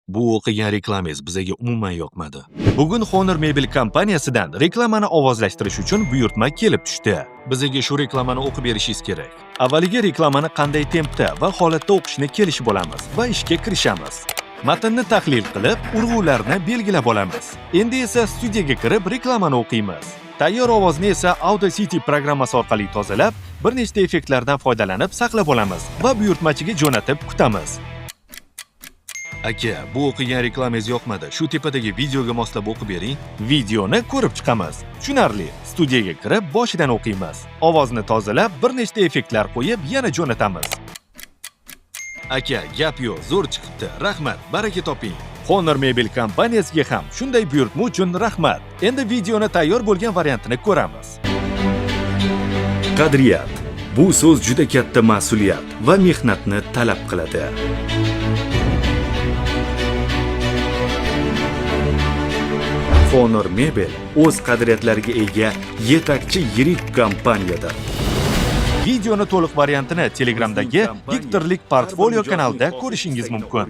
Bu o'qigan reklamangiz bizga umuman yoqmadi. Bugun Honor Mebel kompaniyasidan reklamani ovozlashtirish uchun buyurtma kelib tushdi. Bizga shu reklamani o'qib berishingiz kerak. Avvaliga reklamani qanday tempda va holatda o'qishni kelishib olamiz va ishga kirishamiz. Matnni tahlil qilib, urg'ularni belgilab olamiz. Endi esa studiyaga kirib reklamani o'qiymiz. Tayyor ovozni esa Audacity programmasi orqali tozalab, bir nechta effektlardan foydalanib saqlab olamiz va buyurtmachiga jo'natib kutamiz. Aka, bu o'qigan reklamangiz yoqmadi. Shu tepadagi videoga moslab o'qib bering. Videoni ko'rib chiqamiz. Tushunarli. Studiyaga kirib, boshidan o'qiymiz. Ovozni tozalab, bir nechta effektlar qo'yib, yana jo'natamiz. Aka, gap yo'q, zo'r chiqibdi. Rahmat, baraka toping. Honor Mebel kompaniyasiga ham shunday buyurtma uchun rahmat. Endi videoni tayyor bo'lgan variantini ko'ramiz. Qadriyat. Bu so'z juda katta mas'uliyat va mehnatni talab qiladi. Honor Mebel o'z qadriyatlariga ega yetakchi yirik kompaniyadir. Videoni to'liq variantini Telegramdagi Diktorlik portfolio kanalida ko'rishingiz mumkin.